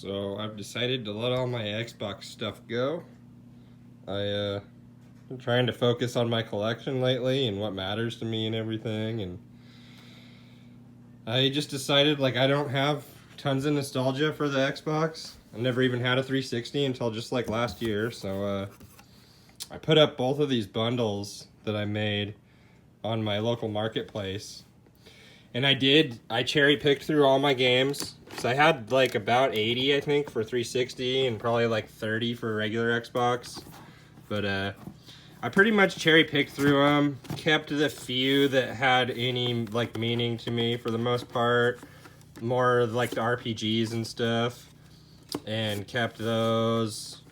So I've decided to let all my Xbox stuff go. I'm trying to focus on my collection lately and what matters to me and everything, and I just decided like I don't have tons of nostalgia for the Xbox. I never even had a 360 until just like last year, so I put up both of these bundles that I made on my local marketplace. And I cherry picked through all my games. So I had like about 80, I think, for 360 and probably like 30 for regular Xbox. But I pretty much cherry picked through them, kept the few that had any like meaning to me for the most part, more like the RPGs and stuff, and kept those.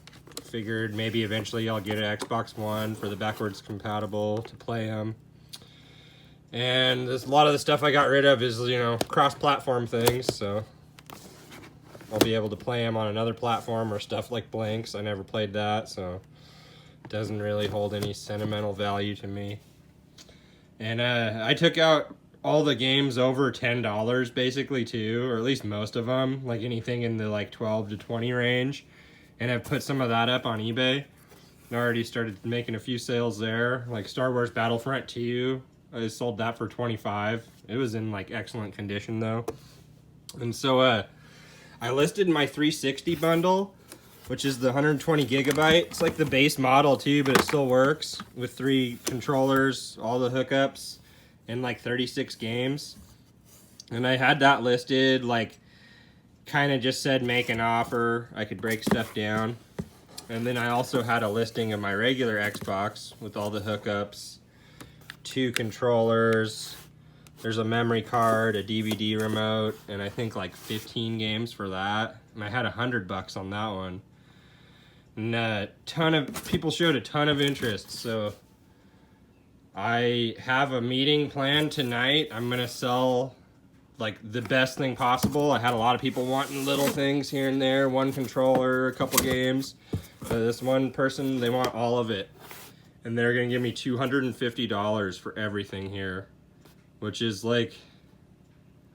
Figured maybe eventually I'll get an Xbox One for the backwards compatible to play them. And a lot of the stuff I got rid of is, cross-platform things, so I'll be able to play them on another platform or stuff like Blanks. I never played that, so it doesn't really hold any sentimental value to me. And I took out all the games over $10 basically too, or at least most of them, like anything in the like 12 to 20 range. And I've put some of that up on eBay. I already started making a few sales there, like Star Wars Battlefront 2. I sold that for $25. It was in like excellent condition though. And so I listed my 360 bundle, which is the 120 gigabyte. It's like the base model too, but it still works with 3 controllers, all the hookups, and like 36 games. And I had that listed, like kind of just said make an offer. I could break stuff down. And then I also had a listing of my regular Xbox with all the hookups, 2 controllers, there's a memory card, a DVD remote, and I think like 15 games for that. And I had $100 on that one. And a ton of people showed a ton of interest, so I have a meeting planned tonight. I'm gonna sell like the best thing possible. I had a lot of people wanting little things here and there, 1 controller, a couple games. This one person, they want all of it. And they're gonna give me $250 for everything here, which is like,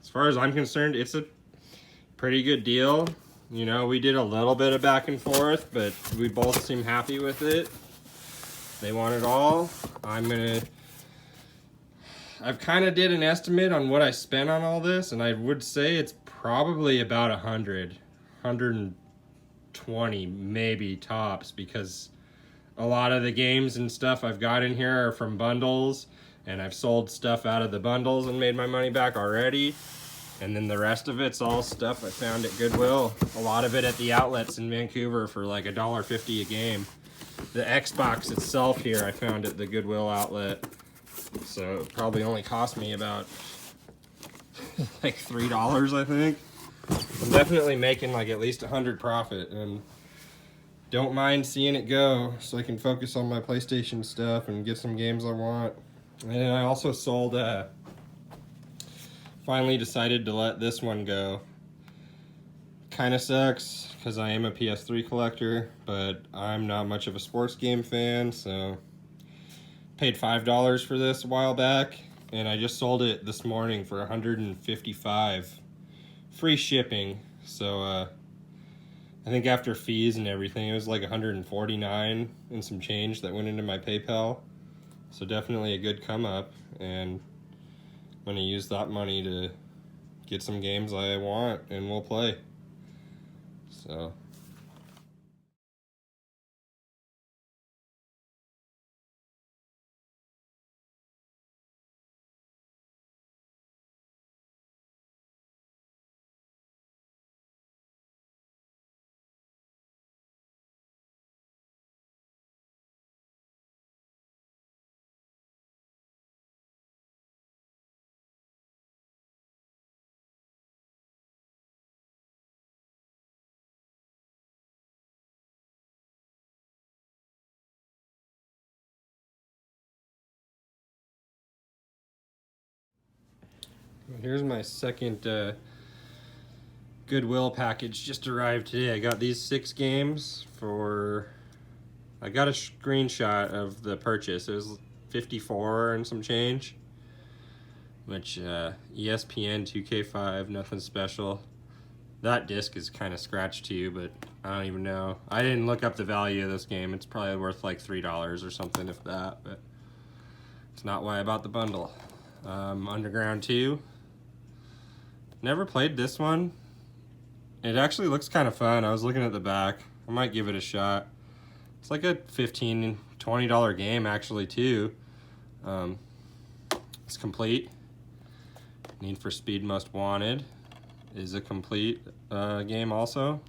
as far as I'm concerned, it's a pretty good deal. You know, we did a little bit of back and forth, but we both seem happy with it. They want it all. I've kind of did an estimate on what I spent on all this, and I would say it's probably about 120 maybe tops, because a lot of the games and stuff I've got in here are from bundles, and I've sold stuff out of the bundles and made my money back already. And then the rest of it's all stuff I found at Goodwill. A lot of it at the outlets in Vancouver for like $1.50 a game. The Xbox itself here I found at the Goodwill outlet. So it probably only cost me about like $3, I think. I'm definitely making like at least 100 profit, and don't mind seeing it go so I can focus on my PlayStation stuff and get some games I want. And I also sold, finally decided to let this one go. Kind of sucks because I am a PS3 collector, but I'm not much of a sports game fan, so paid $5 for this a while back, and I just sold it this morning for $155, free shipping. So I think after fees and everything, it was like $149 and some change that went into my PayPal. So definitely a good come up, and I'm gonna use that money to get some games I want, and we'll play. So. Here's my second Goodwill package, just arrived today. I got these 6 games for, I got a screenshot of the purchase. It was 54 and some change, which ESPN 2K5, nothing special. That disc is kind of scratched too, but I don't even know. I didn't look up the value of this game. It's probably worth like $3 or something, if that, but it's not why I bought the bundle. Underground 2. Never played this one. It actually looks kind of fun. I was looking at the back. I might give it a shot. It's like a $15, $20 game actually too. It's complete. Need for Speed Most Wanted is a complete game also.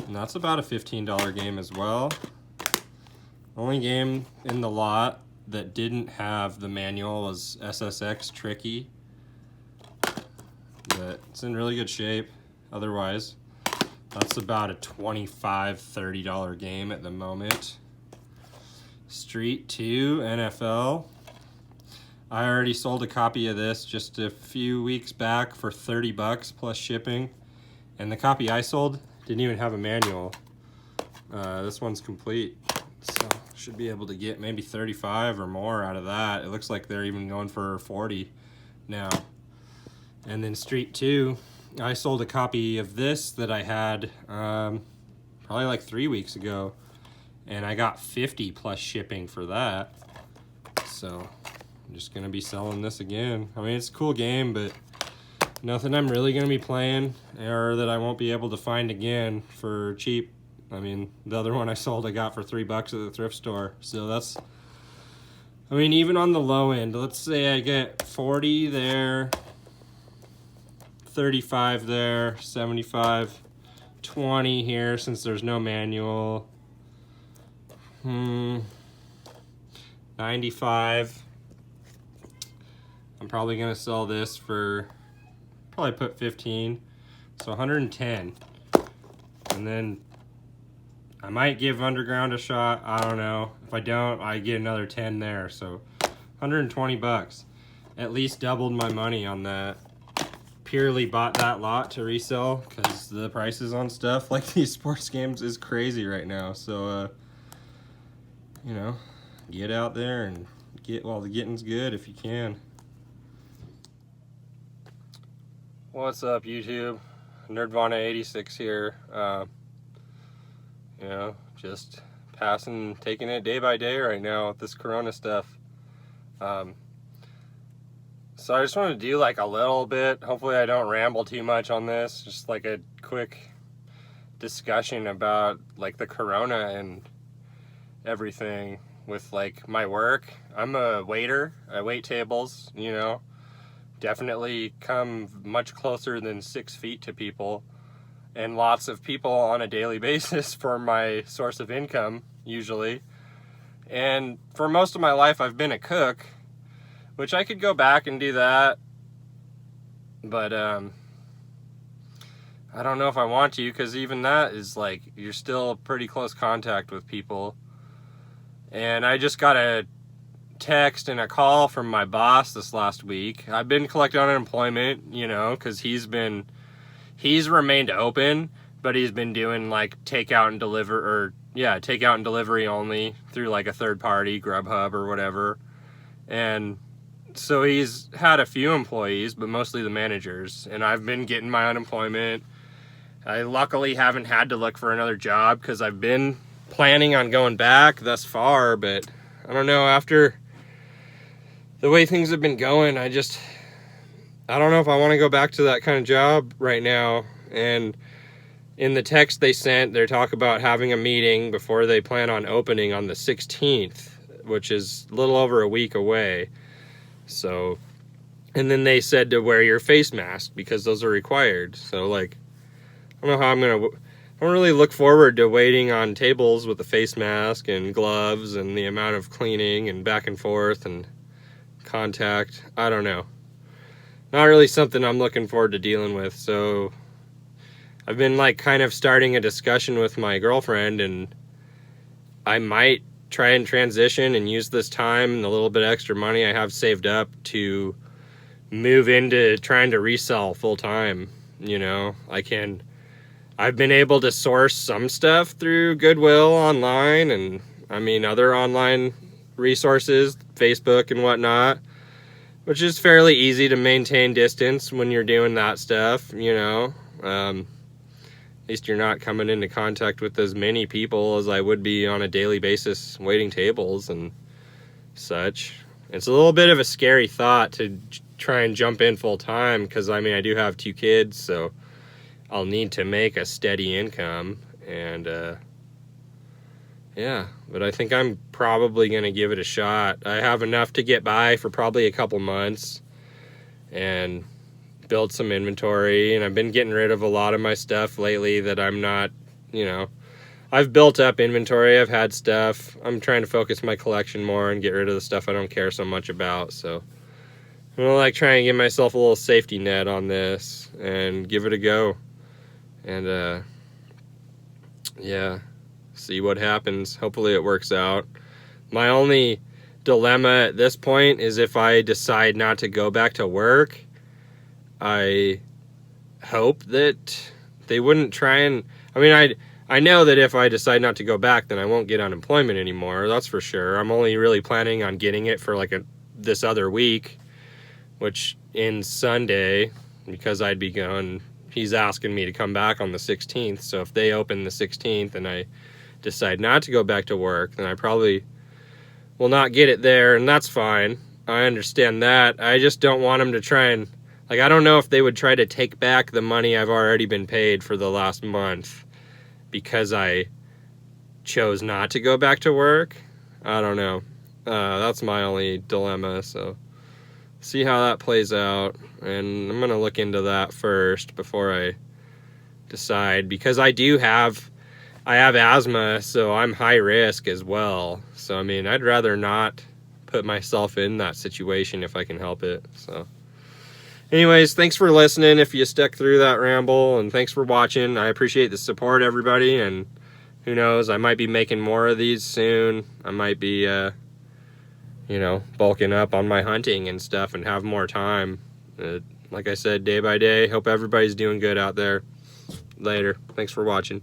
And that's about a $15 game as well. Only game in the lot that didn't have the manual was SSX Tricky. But it's in really good shape otherwise. That's about a $25, $30 game at the moment. Street 2 NFL. I already sold a copy of this just a few weeks back for $30 plus shipping. And the copy I sold didn't even have a manual. This one's complete. So should be able to get maybe 35 or more out of that. It looks like they're even going for 40 now. And then Street 2, I sold a copy of this that I had probably like 3 weeks ago. And I got 50 plus shipping for that. So I'm just gonna be selling this again. I mean, it's a cool game, but nothing I'm really gonna be playing or that I won't be able to find again for cheap. I mean, the other one I sold I got for $3 at the thrift store. So that's, I mean, even on the low end, let's say I get 40 there, 35 there, 75, 20 here since there's no manual. 95. I'm probably gonna sell this for, probably put 15, so 110. And then I might give Underground a shot. I don't know. If I don't, I get another 10 there. So 120 bucks. At least doubled my money on that. Purely bought that lot to resell because the prices on stuff like these sports games is crazy right now. So, you know, get out there and get while the getting's good if you can. What's up, YouTube? Nerdvana86 here. You know, just taking it day by day right now with this Corona stuff. So I just want to do like a little bit, hopefully I don't ramble too much on this, just like a quick discussion about like the Corona and everything with like my work. I'm a waiter, I wait tables, you know. Definitely come much closer than 6 feet to people, and lots of people on a daily basis for my source of income usually. And for most of my life I've been a cook, which I could go back and do that, but I don't know if I want to, because even that is like, you're still pretty close contact with people. And I just got a text and a call from my boss this last week. I've been collecting unemployment, you know, because he's remained open, but he's been doing like takeout and delivery only through like a third party, Grubhub or whatever. And so he's had a few employees, but mostly the managers, and I've been getting my unemployment. I luckily haven't had to look for another job because I've been planning on going back thus far, but I don't know, after the way things have been going, I don't know if I want to go back to that kind of job right now. And in the text they sent, they talk about having a meeting before they plan on opening on the 16th, which is a little over a week away. So, and then they said to wear your face mask because those are required. So like, I don't know how I don't really look forward to waiting on tables with a face mask and gloves and the amount of cleaning and back and forth and contact. I don't know. Not really something I'm looking forward to dealing with. So I've been like kind of starting a discussion with my girlfriend, and I might try and transition and use this time and the little bit extra money I have saved up to move into trying to resell full time. You know, I've been able to source some stuff through Goodwill online, and I mean other online resources, Facebook and whatnot, which is fairly easy to maintain distance when you're doing that stuff, you know. At least you're not coming into contact with as many people as I would be on a daily basis waiting tables and such. It's a little bit of a scary thought to try and jump in full time because, I mean, I do have 2 kids, so I'll need to make a steady income. And, yeah, but I think I'm probably going to give it a shot. I have enough to get by for probably a couple months and build some inventory, and I've been getting rid of a lot of my stuff lately that I'm not, you know, I've built up inventory, I've had stuff. I'm trying to focus my collection more and get rid of the stuff I don't care so much about. So I'm gonna like try and give myself a little safety net on this and give it a go. And yeah, see what happens. Hopefully it works out. My only dilemma at this point is if I decide not to go back to work, I hope that they wouldn't try and, I mean, I know that if I decide not to go back, then I won't get unemployment anymore. That's for sure. I'm only really planning on getting it for like this other week, which ends Sunday, because I'd be gone. He's asking me to come back on the 16th. So if they open the 16th and I decide not to go back to work, then I probably will not get it there, and that's fine. I understand that. I just don't want them to try and, like, I don't know if they would try to take back the money I've already been paid for the last month because I chose not to go back to work. I don't know. That's my only dilemma, so see how that plays out. And I'm going to look into that first before I decide, because I have asthma, so I'm high risk as well. So, I mean, I'd rather not put myself in that situation if I can help it, so. Anyways, thanks for listening if you stuck through that ramble, and thanks for watching. I appreciate the support, everybody, and who knows, I might be making more of these soon. I might be, you know, bulking up on my hunting and stuff and have more time. Like I said, day by day. Hope everybody's doing good out there. Later. Thanks for watching.